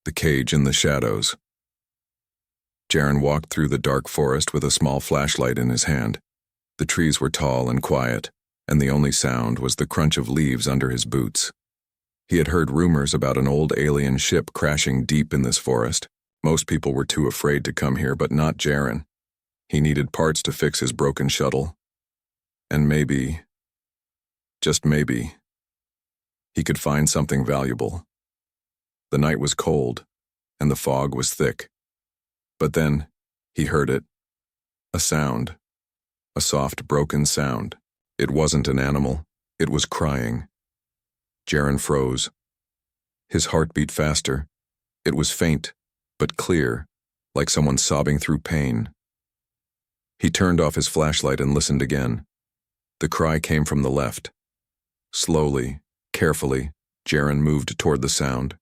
The cage in the shadows. Jaren walked through the dark forest with a small flashlight in his hand. The trees were tall and quiet, and the only sound was the crunch of leaves under his boots. He had heard rumors about an old alien ship crashing deep in this forest. Most people were too afraid to come here, but not Jaren. He needed parts to fix his broken shuttle. And maybe, just maybe, he could find something valuable. The night was cold, and the fog was thick. But then, he heard it. A sound. A soft, broken sound. It wasn't an animal. It was crying. Jaren froze. His heart beat faster. It was faint, but clear, like someone sobbing through pain. He turned off his flashlight and listened again. The cry came from the left. Slowly, carefully, Jaren moved toward the sound.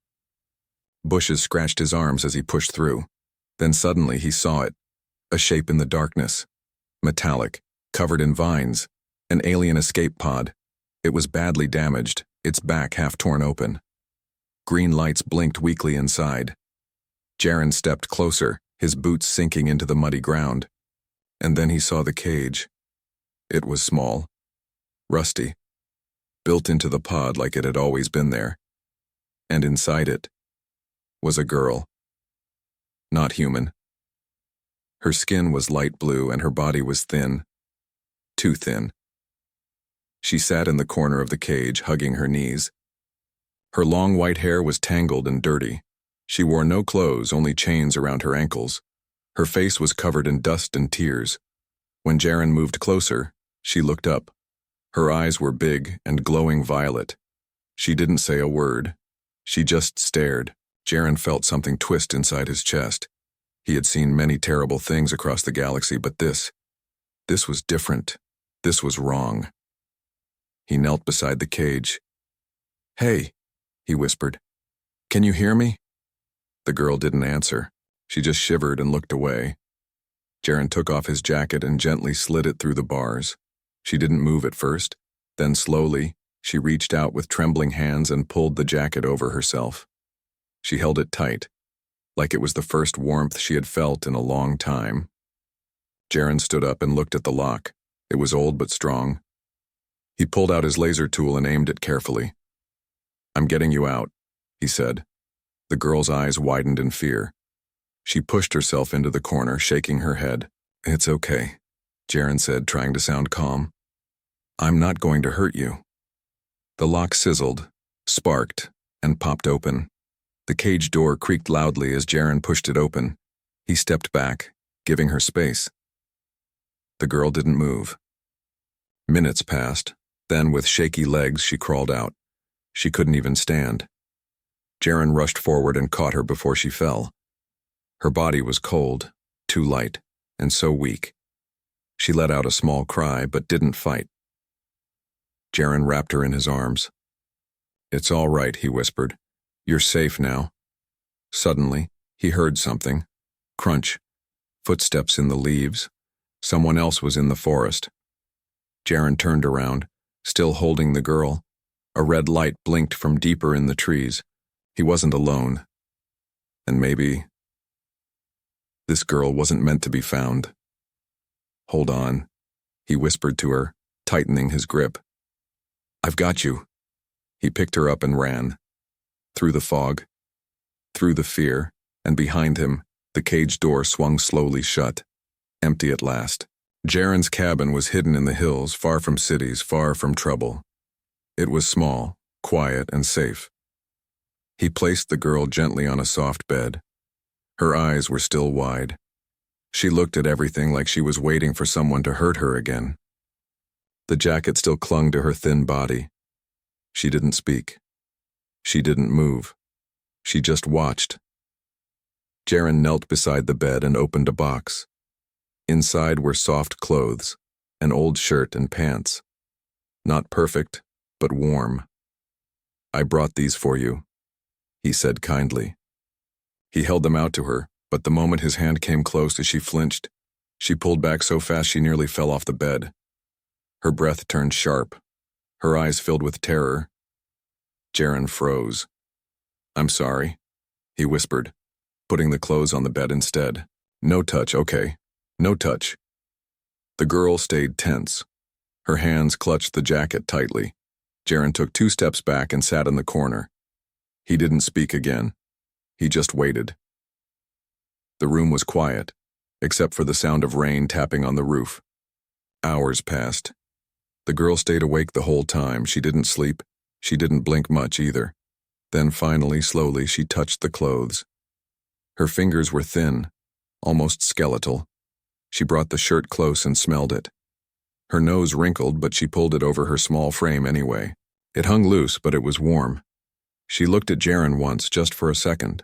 Bushes scratched his arms as he pushed through. Then suddenly he saw it. A shape in the darkness. Metallic, covered in vines. An alien escape pod. It was badly damaged, its back half torn open. Green lights blinked weakly inside. Jaren stepped closer, his boots sinking into the muddy ground. And then he saw the cage. It was small. Rusty. Built into the pod like it had always been there. And inside it was a girl. Not human. Her skin was light blue and her body was thin. Too thin. She sat in the corner of the cage, hugging her knees. Her long white hair was tangled and dirty. She wore no clothes, only chains around her ankles. Her face was covered in dust and tears. When Jaren moved closer, she looked up. Her eyes were big and glowing violet. She didn't say a word. She just stared. Jaren felt something twist inside his chest. He had seen many terrible things across the galaxy, but this was different. This was wrong. He knelt beside the cage. "Hey," he whispered. "Can you hear me?" The girl didn't answer. She just shivered and looked away. Jaren took off his jacket and gently slid it through the bars. She didn't move at first. Then slowly, she reached out with trembling hands and pulled the jacket over herself. She held it tight, like it was the first warmth she had felt in a long time. Jaren stood up and looked at the lock. It was old but strong. He pulled out his laser tool and aimed it carefully. "I'm getting you out," he said. The girl's eyes widened in fear. She pushed herself into the corner, shaking her head. "It's okay," Jaren said, trying to sound calm. "I'm not going to hurt you." The lock sizzled, sparked, and popped open. The cage door creaked loudly as Jaren pushed it open. He stepped back, giving her space. The girl didn't move. Minutes passed. Then, with shaky legs, she crawled out. She couldn't even stand. Jaren rushed forward and caught her before she fell. Her body was cold, too light, and so weak. She let out a small cry, but didn't fight. Jaren wrapped her in his arms. "It's all right," he whispered. "You're safe now." Suddenly, he heard something. Crunch. Footsteps in the leaves. Someone else was in the forest. Jaren turned around, still holding the girl. A red light blinked from deeper in the trees. He wasn't alone. And maybe this girl wasn't meant to be found. "Hold on," he whispered to her, tightening his grip. "I've got you." He picked her up and ran. Through the fog, through the fear, and behind him, the cage door swung slowly shut, empty at last. Jaren's cabin was hidden in the hills, far from cities, far from trouble. It was small, quiet, and safe. He placed the girl gently on a soft bed. Her eyes were still wide. She looked at everything like she was waiting for someone to hurt her again. The jacket still clung to her thin body. She didn't speak. She didn't move. She just watched. Jaren knelt beside the bed and opened a box. Inside were soft clothes, an old shirt and pants. Not perfect, but warm. "I brought these for you," he said kindly. He held them out to her, but the moment his hand came close, she flinched. She pulled back so fast she nearly fell off the bed. Her breath turned sharp. Her eyes filled with terror. Jaren froze. "I'm sorry," he whispered, putting the clothes on the bed instead. No touch, okay. No touch. The girl stayed tense. Her hands clutched the jacket tightly. Jaren took 2 steps back and sat in the corner. He didn't speak again. He just waited. The room was quiet, except for the sound of rain tapping on the roof. Hours passed. The girl stayed awake the whole time. She didn't sleep. She didn't blink much either. Then finally, slowly, she touched the clothes. Her fingers were thin, almost skeletal. She brought the shirt close and smelled it. Her nose wrinkled, but she pulled it over her small frame anyway. It hung loose, but it was warm. She looked at Jaren once, just for a second.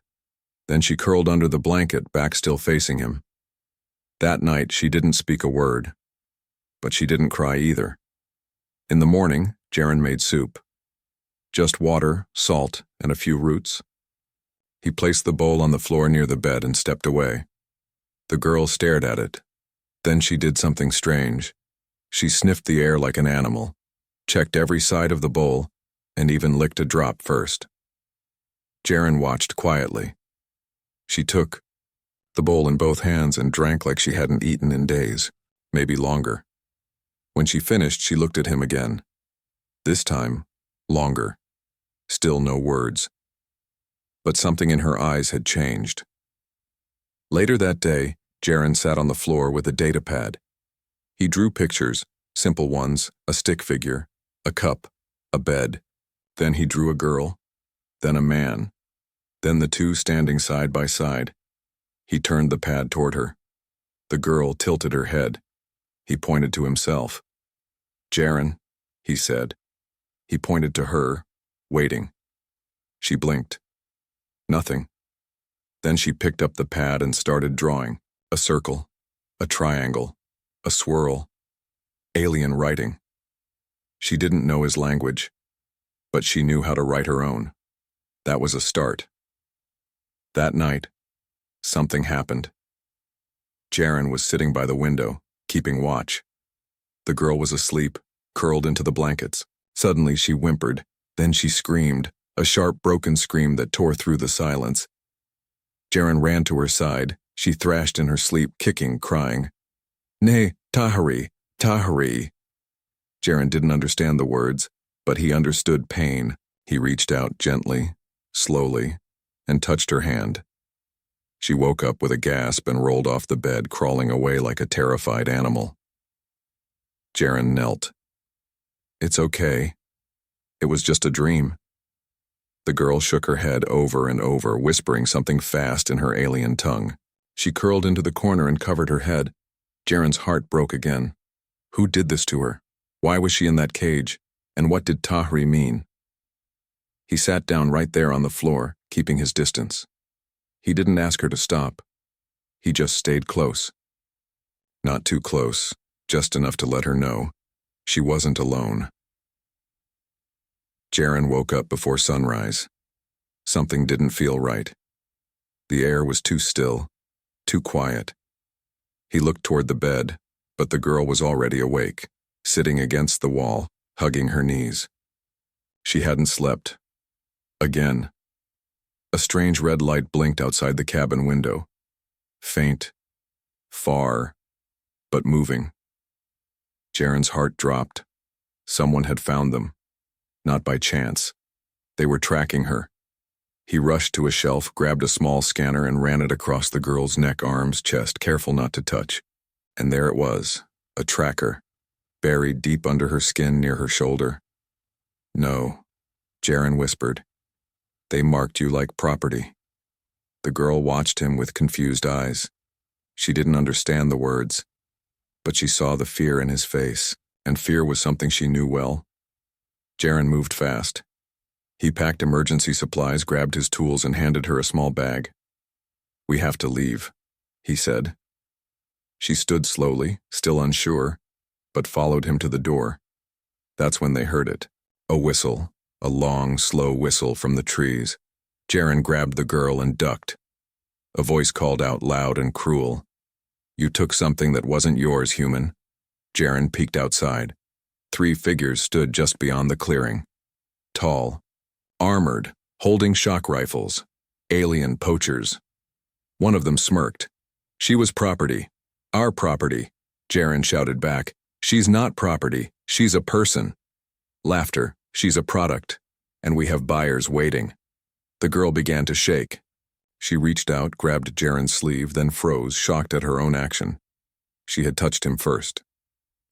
Then she curled under the blanket, back still facing him. That night, she didn't speak a word. But she didn't cry either. In the morning, Jaren made soup. Just water, salt, and a few roots. He placed the bowl on the floor near the bed and stepped away. The girl stared at it. Then she did something strange. She sniffed the air like an animal, checked every side of the bowl, and even licked a drop first. Jaren watched quietly. She took the bowl in both hands and drank like she hadn't eaten in days, maybe longer. When she finished, she looked at him again. This time, longer. Still no words. But something in her eyes had changed. Later that day, Jaren sat on the floor with a data pad. He drew pictures, simple ones, a stick figure, a cup, a bed. Then he drew a girl, then a man, then the two standing side by side. He turned the pad toward her. The girl tilted her head. He pointed to himself. Jaren, he said. He pointed to her, waiting. She blinked. Nothing. Then she picked up the pad and started drawing. A circle, a triangle, a swirl, alien writing. She didn't know his language, but she knew how to write her own. That was a start. That night, something happened. Jaren was sitting by the window, keeping watch. The girl was asleep, curled into the blankets. Suddenly she whimpered, then she screamed, a sharp, broken scream that tore through the silence. Jaren ran to her side. She thrashed in her sleep, kicking, crying, "Nay, Tahari, Tahari." Jaren didn't understand the words, but he understood pain. He reached out gently, slowly, and touched her hand. She woke up with a gasp and rolled off the bed, crawling away like a terrified animal. Jaren knelt. "It's okay. It was just a dream." The girl shook her head over and over, whispering something fast in her alien tongue. She curled into the corner and covered her head. Jaren's heart broke again. Who did this to her? Why was she in that cage? And what did Tahri mean? He sat down right there on the floor, keeping his distance. He didn't ask her to stop. He just stayed close. Not too close, just enough to let her know she wasn't alone. Jaren woke up before sunrise. Something didn't feel right. The air was too still, too quiet. He looked toward the bed, but the girl was already awake, sitting against the wall, hugging her knees. She hadn't slept. Again. A strange red light blinked outside the cabin window. Faint, far, but moving. Jaren's heart dropped. Someone had found them. Not by chance. They were tracking her. He rushed to a shelf, grabbed a small scanner, and ran it across the girl's neck, arms, chest, careful not to touch. And there it was, a tracker, buried deep under her skin near her shoulder. "No," Jaren whispered. "They marked you like property." The girl watched him with confused eyes. She didn't understand the words, but she saw the fear in his face, and fear was something she knew well. Jaren moved fast. He packed emergency supplies, grabbed his tools, and handed her a small bag. "We have to leave," he said. She stood slowly, still unsure, but followed him to the door. That's when they heard it. A whistle, a long, slow whistle from the trees. Jaren grabbed the girl and ducked. A voice called out loud and cruel. "You took something that wasn't yours, human." Jaren peeked outside. 3 figures stood just beyond the clearing. Tall, armored, holding shock rifles. Alien poachers. One of them smirked. She was property. Our property. Jaren shouted back. She's not property. She's a person. Laughter. She's a product. And we have buyers waiting. The girl began to shake. She reached out, grabbed Jaren's sleeve, then froze, shocked at her own action. She had touched him first.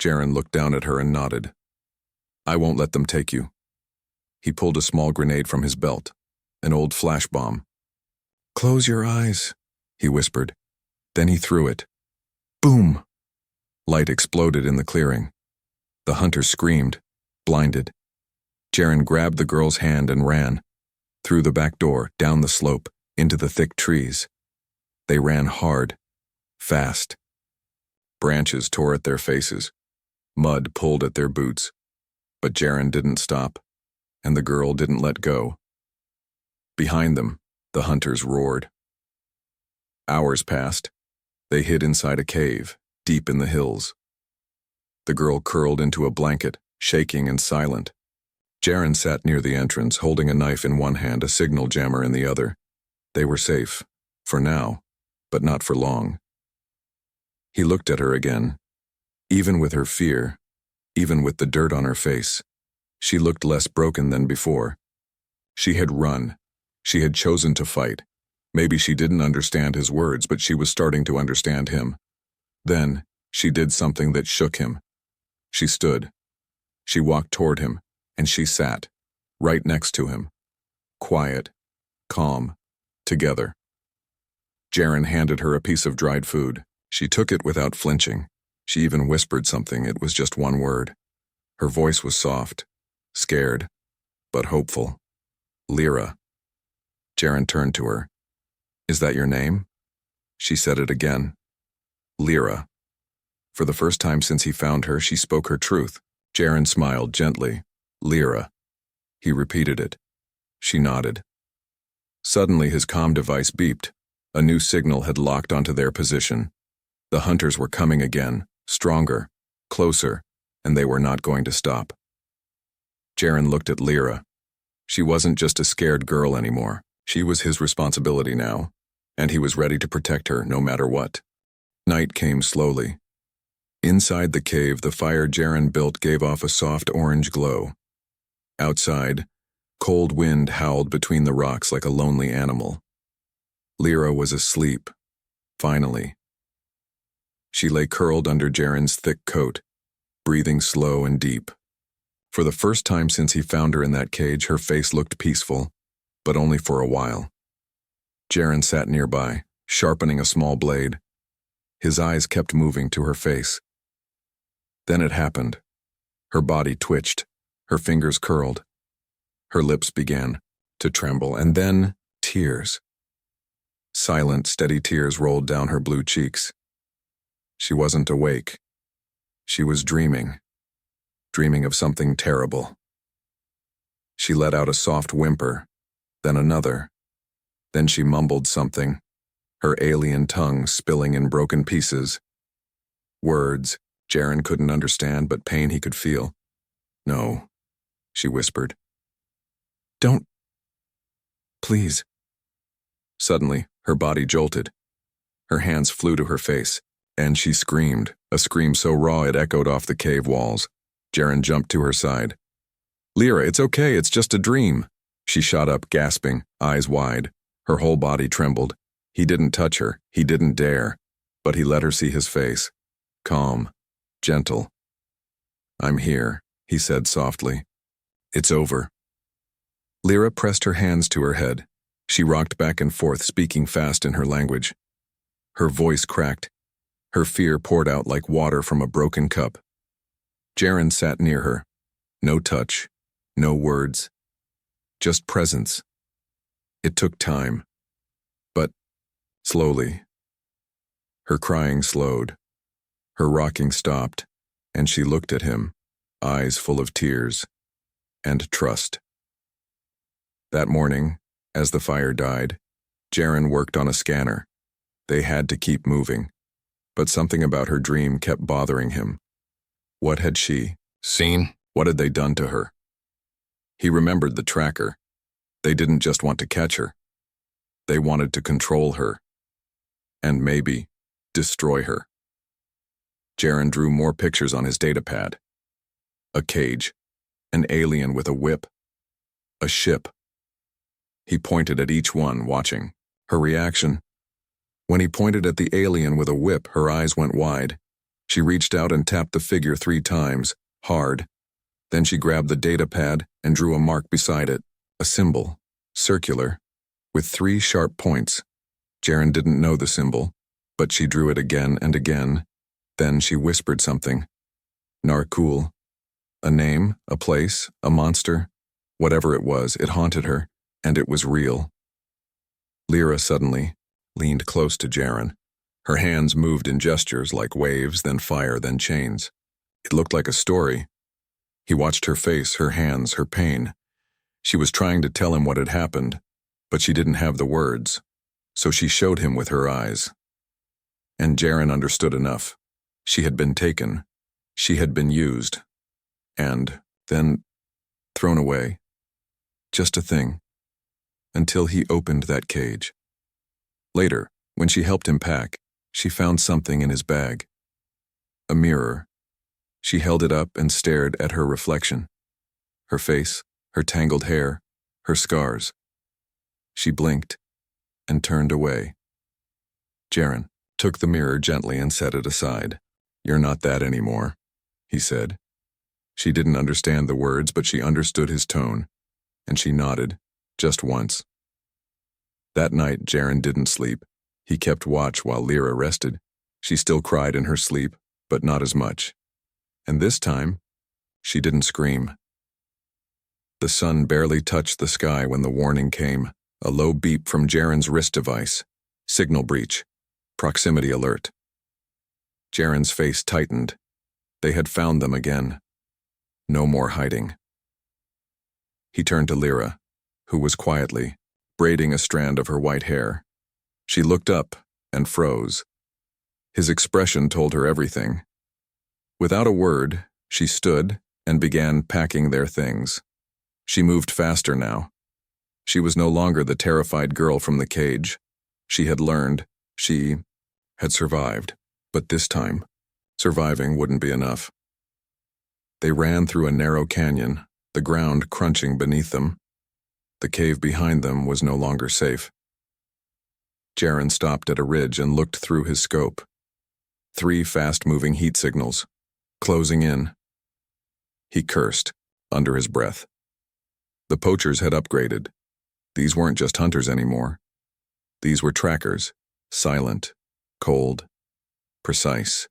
Jaren looked down at her and nodded. I won't let them take you. He pulled a small grenade from his belt, an old flash bomb. Close your eyes, he whispered. Then he threw it. Boom! Light exploded in the clearing. The hunter screamed, blinded. Jaren grabbed the girl's hand and ran. Through the back door, down the slope, into the thick trees. They ran hard, fast. Branches tore at their faces. Mud pulled at their boots. But Jaren didn't stop, and the girl didn't let go. Behind them, the hunters roared. Hours passed. They hid inside a cave, deep in the hills. The girl curled into a blanket, shaking and silent. Jaren sat near the entrance, holding a knife in one hand, a signal jammer in the other. They were safe, for now, but not for long. He looked at her again. Even with her fear, even with the dirt on her face, she looked less broken than before. She had run. She had chosen to fight. Maybe she didn't understand his words, but she was starting to understand him. Then, she did something that shook him. She stood. She walked toward him, and she sat, right next to him. Quiet, calm, together. Jaren handed her a piece of dried food. She took it without flinching. She even whispered something. It was just one word. Her voice was soft, scared, but hopeful. Lyra. Jaren turned to her. Is that your name? She said it again. Lyra. For the first time since he found her, she spoke her truth. Jaren smiled gently. Lyra. He repeated it. She nodded. Suddenly his comm device beeped. A new signal had locked onto their position. The hunters were coming again, stronger, closer, and they were not going to stop. Jaren looked at Lyra. She wasn't just a scared girl anymore. She was his responsibility now, and he was ready to protect her no matter what. Night came slowly. Inside the cave, the fire Jaren built gave off a soft orange glow. Outside, cold wind howled between the rocks like a lonely animal. Lyra was asleep, finally. She lay curled under Jaren's thick coat, breathing slow and deep. For the first time since he found her in that cage, her face looked peaceful, but only for a while. Jaren sat nearby, sharpening a small blade. His eyes kept moving to her face. Then it happened. Her body twitched, her fingers curled. Her lips began to tremble, and then tears. Silent, steady tears rolled down her blue cheeks. She wasn't awake. She was dreaming of something terrible. She let out a soft whimper, then another. Then she mumbled something, her alien tongue spilling in broken pieces. Words Jaren couldn't understand, but pain he could feel. No, she whispered. Don't. Please. Suddenly, her body jolted. Her hands flew to her face, and she screamed, a scream so raw it echoed off the cave walls. Jaren jumped to her side. Lyra, it's okay, it's just a dream. She shot up, gasping, eyes wide. Her whole body trembled. He didn't touch her, he didn't dare, but he let her see his face. Calm, gentle. I'm here, he said softly. It's over. Lyra pressed her hands to her head. She rocked back and forth, speaking fast in her language. Her voice cracked. Her fear poured out like water from a broken cup. Jaren sat near her. No touch, no words, just presence. It took time, but slowly. Her crying slowed. Her rocking stopped, and she looked at him, eyes full of tears and trust. That morning, as the fire died, Jaren worked on a scanner. They had to keep moving, but something about her dream kept bothering him. What had she seen? What had they done to her? He remembered the tracker. They didn't just want to catch her. They wanted to control her. And maybe destroy her. Jaren drew more pictures on his datapad. A cage. An alien with a whip. A ship. He pointed at each one, watching. Her reaction. When he pointed at the alien with a whip, her eyes went wide. She reached out and tapped the figure 3 times, hard. Then she grabbed the datapad and drew a mark beside it. A symbol, circular, with 3 sharp points. Jaren didn't know the symbol, but she drew it again and again. Then she whispered something. Narcool. A name, a place, a monster. Whatever it was, it haunted her, and it was real. Lyra suddenly leaned close to Jaren. Her hands moved in gestures like waves, then fire, then chains. It looked like a story. He watched her face, her hands, her pain. She was trying to tell him what had happened, but she didn't have the words, so she showed him with her eyes. And Jaren understood enough. She had been taken. She had been used. And then thrown away. Just a thing. Until he opened that cage. Later, when she helped him pack, she found something in his bag. A mirror. She held it up and stared at her reflection. Her face, her tangled hair, her scars. She blinked and turned away. Jaren took the mirror gently and set it aside. "You're not that anymore," he said. She didn't understand the words, but she understood his tone, and she nodded, just once. That night, Jaren didn't sleep. He kept watch while Lyra rested. She still cried in her sleep, but not as much. And this time, she didn't scream. The sun barely touched the sky when the warning came, a low beep from Jaren's wrist device. Signal breach. Proximity alert. Jaren's face tightened. They had found them again. No more hiding. He turned to Lyra, who was quietly braiding a strand of her white hair. She looked up and froze. His expression told her everything. Without a word, she stood and began packing their things. She moved faster now. She was no longer the terrified girl from the cage. She had learned. She had survived. But this time, surviving wouldn't be enough. They ran through a narrow canyon, the ground crunching beneath them. The cave behind them was no longer safe. Jaren stopped at a ridge and looked through his scope. 3 fast-moving heat signals, closing in. He cursed, under his breath. The poachers had upgraded. These weren't just hunters anymore. These were trackers, silent, cold, precise.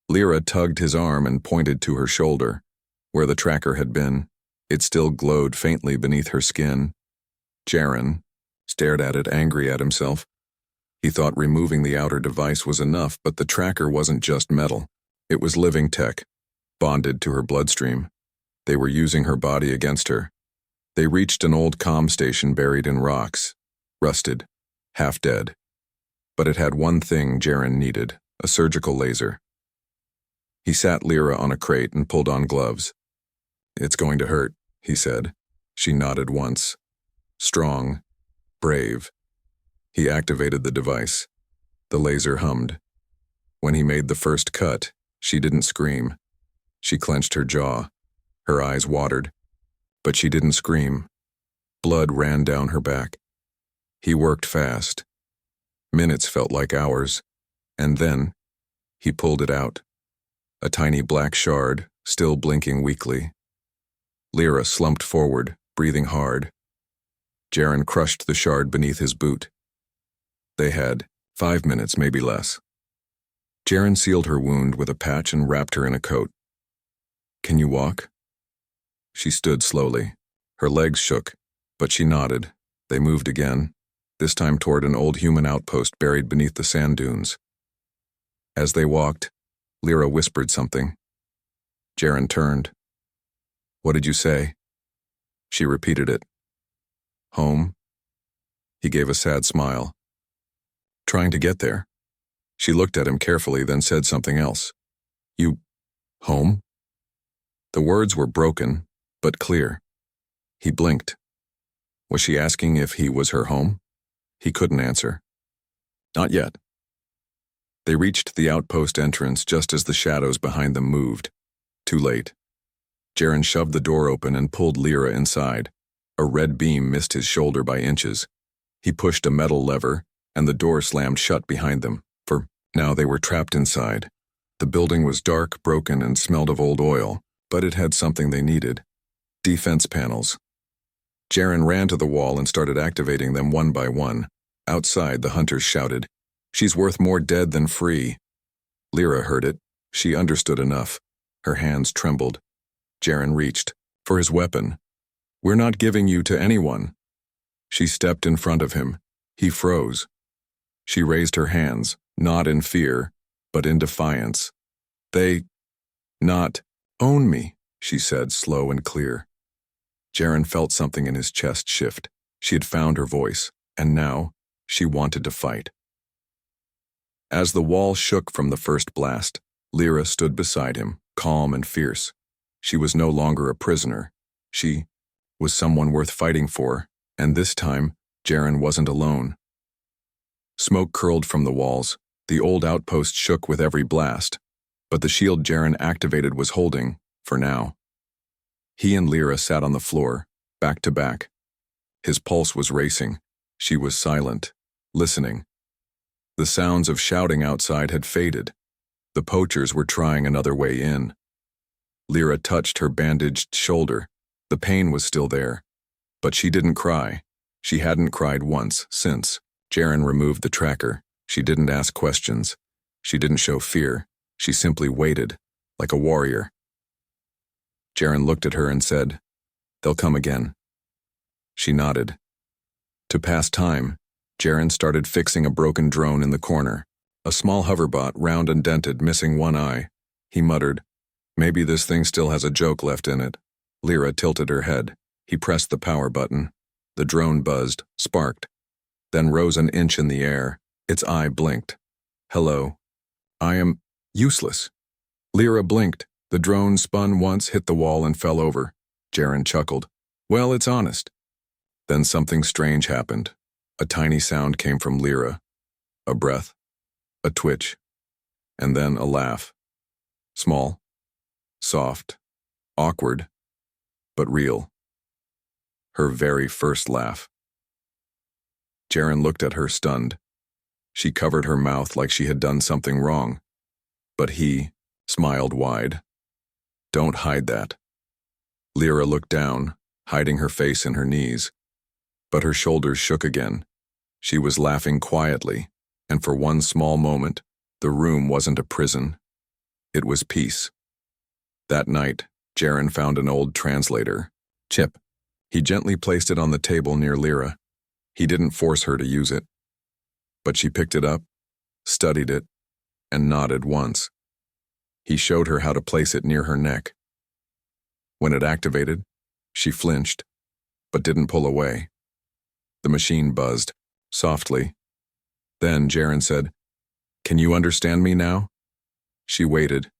Lyra tugged his arm and pointed to her shoulder, where the tracker had been. It still glowed faintly beneath her skin. Jaren stared at it, angry at himself. He thought removing the outer device was enough, but the tracker wasn't just metal. It was living tech, bonded to her bloodstream. They were using her body against her. They reached an old comm station buried in rocks, rusted, half dead. But it had one thing Jaren needed, a surgical laser. He sat Lyra on a crate and pulled on gloves. "It's going to hurt," he said. She nodded once. Strong, brave. He activated the device. The laser hummed. When he made the first cut, she didn't scream. She clenched her jaw. Her eyes watered. But she didn't scream. Blood ran down her back. He worked fast. Minutes felt like hours. And then, he pulled it out. A tiny black shard, still blinking weakly. Lyra slumped forward, breathing hard. Jaren crushed the shard beneath his boot. They had 5 minutes, maybe less. Jaren sealed her wound with a patch and wrapped her in a coat. "Can you walk?" She stood slowly. Her legs shook, but she nodded. They moved again, this time toward an old human outpost buried beneath the sand dunes. As they walked, Lyra whispered something. Jaren turned. "What did you say?" She repeated it. "Home?" He gave a sad smile. "Trying to get there." She looked at him carefully, then said something else. "You... home?" The words were broken, but clear. He blinked. Was she asking if he was her home? He couldn't answer. Not yet. They reached the outpost entrance just as the shadows behind them moved. Too late. Jaren shoved the door open and pulled Lyra inside. A red beam missed his shoulder by inches. He pushed a metal lever, and the door slammed shut behind them, for now they were trapped inside. The building was dark, broken, and smelled of old oil, but it had something they needed. Defense panels. Jaren ran to the wall and started activating them one by one. Outside, the hunters shouted, "She's worth more dead than free." Lyra heard it. She understood enough. Her hands trembled. Jaren reached for his weapon. "We're not giving you to anyone." She stepped in front of him. He froze. She raised her hands, not in fear, but in defiance. "They not own me," she said, slow and clear. Jaren felt something in his chest shift. She had found her voice, and now she wanted to fight. As the wall shook from the first blast, Lyra stood beside him, calm and fierce. She was no longer a prisoner. She was someone worth fighting for, and this time, Jaren wasn't alone. Smoke curled from the walls. The old outpost shook with every blast, but the shield Jaren activated was holding, for now. He and Lyra sat on the floor, back to back. His pulse was racing. She was silent, listening. The sounds of shouting outside had faded. The poachers were trying another way in. Lyra touched her bandaged shoulder. The pain was still there, but she didn't cry. She hadn't cried once since. Jaren removed the tracker. She didn't ask questions. She didn't show fear. She simply waited, like a warrior. Jaren looked at her and said, "They'll come again." She nodded. To pass time, Jaren started fixing a broken drone in the corner. A small hoverbot, round and dented, missing one eye. He muttered, "Maybe this thing still has a joke left in it." Lyra tilted her head. He pressed the power button. The drone buzzed, sparked, then rose an inch in the air. Its eye blinked. "Hello. I am useless." Lyra blinked. The drone spun once, hit the wall, and fell over. Jaren chuckled. "Well, it's honest." Then something strange happened. A tiny sound came from Lyra. A breath, a twitch, and then a laugh. Small, soft, awkward, but real. Her very first laugh. Jaren looked at her, stunned. She covered her mouth like she had done something wrong. But he smiled wide. "Don't hide that." Lyra looked down, hiding her face in her knees. But her shoulders shook again. She was laughing quietly, and for one small moment, the room wasn't a prison. It was peace. That night, Jaren found an old translator, Chip. He gently placed it on the table near Lyra. He didn't force her to use it. But she picked it up, studied it, and nodded once. He showed her how to place it near her neck. When it activated, she flinched, but didn't pull away. The machine buzzed, softly. Then Jaren said, "Can you understand me now?" She waited,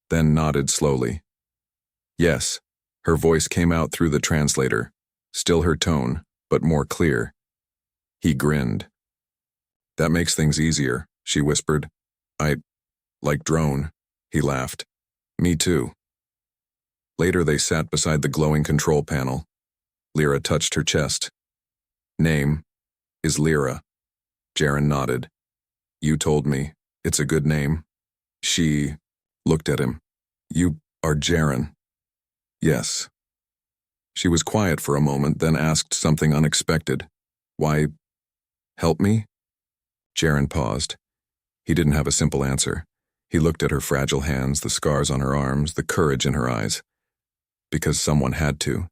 then nodded slowly. "Yes." Her voice came out through the translator, still her tone, but more clear. He grinned. "That makes things easier," she whispered. "I like drone." He laughed. "Me too." Later they sat beside the glowing control panel. Lyra touched her chest. "Name is Lyra." Jaren nodded. "You told me. It's a good name." She looked at him. "You are Jaren." "Yes." She was quiet for a moment, then asked something unexpected. "Why, help me?" Jaren paused. He didn't have a simple answer. He looked at her fragile hands, the scars on her arms, the courage in her eyes. Because someone had to.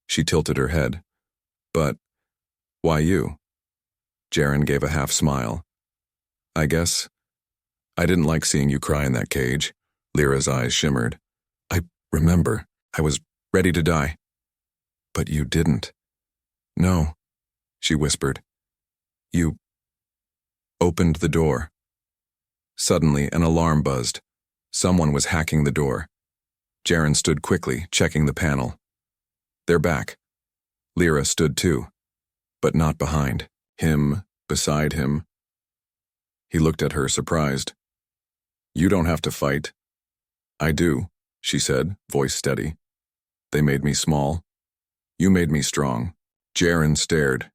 She tilted her head. "But why you?" Jaren gave a half smile. "I guess I didn't like seeing you cry in that cage." Lyra's eyes shimmered. "I remember. I was ready to die." "But you didn't." "No," she whispered. "You opened the door." Suddenly, an alarm buzzed. Someone was hacking the door. Jaren stood quickly, checking the panel. "They're back." Lyra stood too, but not behind. Him, beside him. He looked at her, surprised. You don't have to fight. I do, she said, voice steady. They made me small. You made me strong. Jaren stared.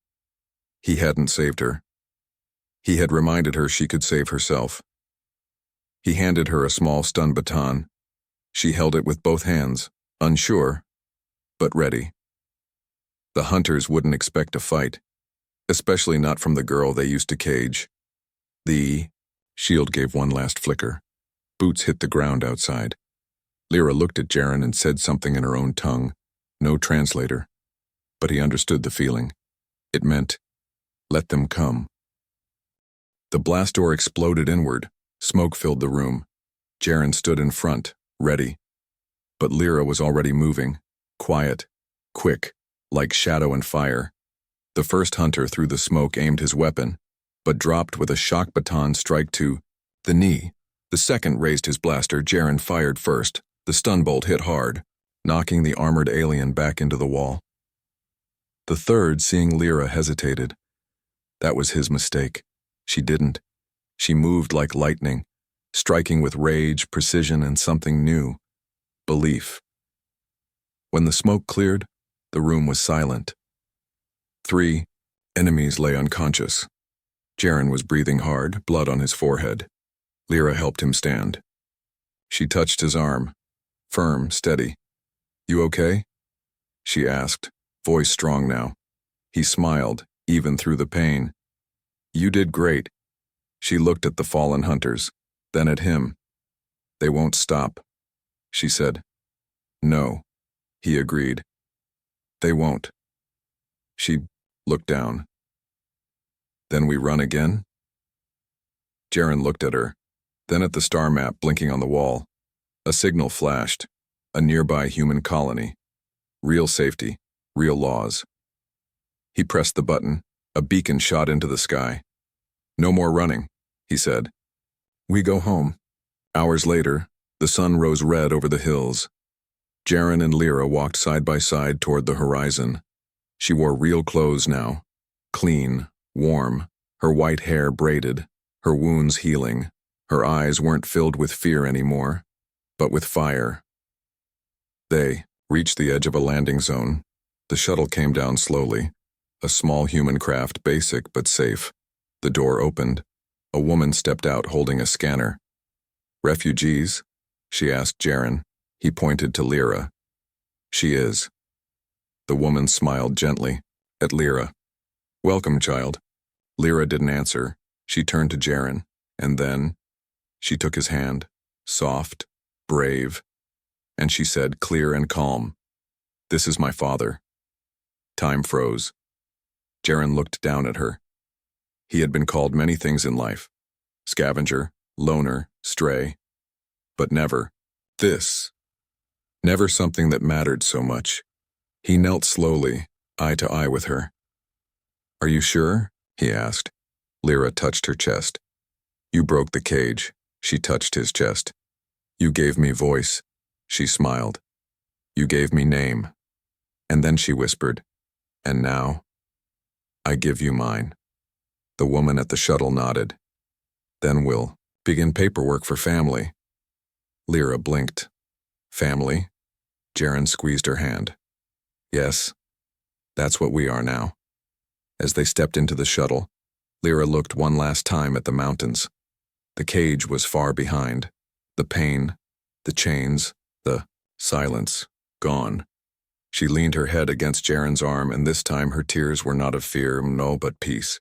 He hadn't saved her. He had reminded her she could save herself. He handed her a small stun baton. She held it with both hands, unsure, but ready. The hunters wouldn't expect a fight, especially not from the girl they used to cage. The shield gave one last flicker. Boots hit the ground outside. Lyra looked at Jaren and said something in her own tongue. No translator. But he understood the feeling. It meant, let them come. The blast door exploded inward. Smoke filled the room. Jaren stood in front, ready. But Lyra was already moving, quiet, quick, like shadow and fire. The first hunter through the smoke aimed his weapon, but dropped with a shock baton strike to the knee. The second raised his blaster. Jaren fired first. The stun bolt hit hard, knocking the armored alien back into the wall. The third, seeing Lyra, hesitated. That was his mistake. She didn't. She moved like lightning, striking with rage, precision, and something new. Belief. When the smoke cleared, the room was silent. 3 enemies lay unconscious. Jaren was breathing hard, blood on his forehead. Lyra helped him stand. She touched his arm. Firm, steady. You okay? She asked, voice strong now. He smiled, even through the pain. You did great. She looked at the fallen hunters, then at him. They won't stop, she said. No, he agreed. They won't. She looked down. Then we run again? Jaren looked at her, then at the star map blinking on the wall. A signal flashed, a nearby human colony. Real safety, real laws. He pressed the button, a beacon shot into the sky. No more running, he said. We go home. Hours later, the sun rose red over the hills. Jaren and Lyra walked side by side toward the horizon. She wore real clothes now, clean, warm, her white hair braided, her wounds healing. Her eyes weren't filled with fear anymore, but with fire. They reached the edge of a landing zone. The shuttle came down slowly, a small human craft, basic but safe. The door opened. A woman stepped out holding a scanner. Refugees? She asked Jaren. He pointed to Lyra. She is. The woman smiled gently at Lyra. Welcome, child. Lyra didn't answer. She turned to Jaren, and then she took his hand, soft, brave, and she said, clear and calm, This is my father. Time froze. Jaren looked down at her. He had been called many things in life. Scavenger, loner, stray. But never this. Never something that mattered so much. He knelt slowly, eye to eye with her. Are you sure? He asked. Lyra touched her chest. You broke the cage. She touched his chest. You gave me voice. She smiled. You gave me name. And then she whispered, and now, I give you mine. The woman at the shuttle nodded. Then we'll begin paperwork for family. Lyra blinked. Family? Jaren squeezed her hand. Yes, that's what we are now. As they stepped into the shuttle, Lyra looked one last time at the mountains. The cage was far behind. The pain, the chains, the silence, gone. She leaned her head against Jaren's arm, and this time her tears were not of fear, no, but peace.